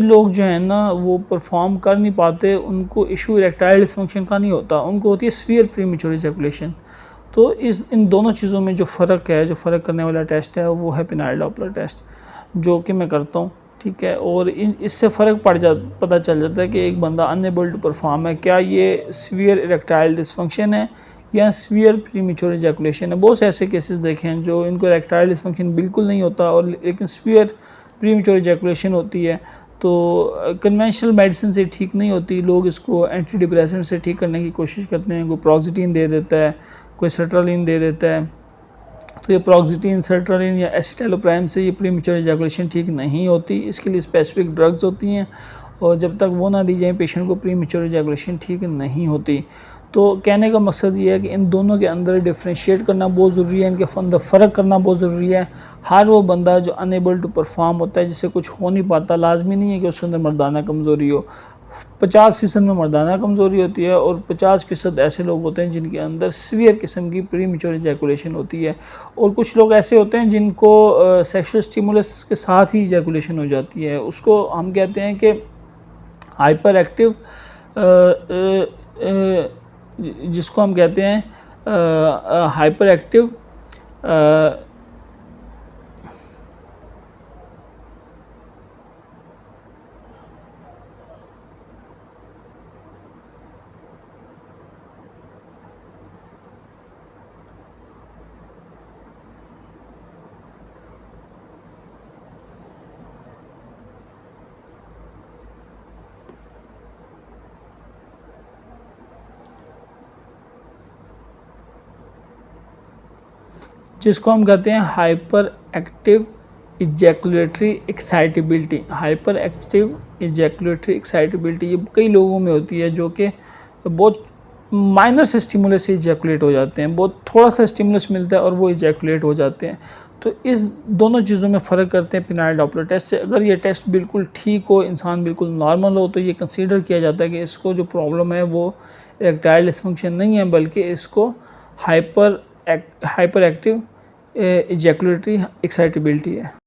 लोग जो है ना वो परफॉर्म कर नहीं पाते, उनको इशू इरेक्टाइल डिसफंक्शन का नहीं होता, उनको होती है सीवियर प्रीमेच्योर इजैकुलेशन। तो इन दोनों चीज़ों में जो फ़र्क है, जो फ़र्क करने वाला टेस्ट है वो है पेनाइल डॉपलर टेस्ट, जो कि मैं करता हूँ, ठीक है। और इससे फ़र्क पता चल जाता है कि एक बंदा अनएबल टू परफॉर्म है, क्या ये सीवियर इरेक्टाइल डिसफंक्शन है या सीवियर प्रीमेच्योर इजैकुलेशन है। बहुत से ऐसे केसेस देखे हैं जो इनको इरेक्टाइल डिसफंक्शन बिल्कुल नहीं होता और लेकिन सीवियर प्रीमेच्योर इजैकुलेशन होती है। तो कन्वेंशनल मेडिसिन से ठीक नहीं होती, लोग इसको एंटी डिप्रेसेंट से ठीक करने की कोशिश करते हैं, कोई प्रोक्सिटीन दे देता है, कोई सर्ट्रालिन दे देता है। तो ये प्रोक्सिटीन, सर्ट्रालिन या एसिटाइलोप्राइम से ये प्रीमेच्योर इजैकुलेशन ठीक नहीं होती, इसके लिए स्पेसिफिक ड्रग्स होती हैं और जब तक वो ना दी जाए पेशेंट को प्रीमेच्योर इजैकुलेशन ठीक नहीं होती। तो कहने का मकसद ये है कि इन दोनों के अंदर डिफ्रेंशिएट करना बहुत ज़रूरी है, इनके अंदर फ़र्क करना बहुत ज़रूरी है। हर वो बंदा जो अनएबल टू परफॉर्म होता है, जिससे कुछ हो नहीं पाता, लाजमी नहीं है कि उसके अंदर मर्दाना कमज़ोरी हो। 50% में मर्दाना कमज़ोरी होती है और 50% ऐसे लोग होते हैं जिनके अंदर सीवियर किस्म की प्रीमेच्योर इजैकुलेशन होती है। और कुछ लोग ऐसे होते हैं जिनको सेक्सुअल स्टिमुलस के साथ ही इजैकुलेशन हो जाती है, उसको हम कहते हैं कि हाइपर एक्टिव, जिसको हम कहते हैं हाइपर एक्टिव जिसको हम कहते हैं hyper active ejaculatory excitability. Hyper active ejaculatory excitability ये कई लोगों में होती है जो कि बहुत माइनर से स्टिमुलस से इजैकुलेट हो जाते हैं, बहुत थोड़ा सा स्टिमुलस मिलता है और वो इजैकुलेट हो जाते हैं। तो इस दोनों चीज़ों में फ़र्क करते हैं पेनाइल डॉपलर टेस्ट से। अगर ये टेस्ट बिल्कुल ठीक हो, इंसान बिल्कुल नॉर्मल हो, तो ये कंसीडर किया जाता है कि इसको जो प्रॉब्लम है वो इरेक्टाइल डिसफंक्शन नहीं है, बल्कि इसको हाइपर एक्टिव इजैकुलेटरी एक्साइटेबिलिटी है।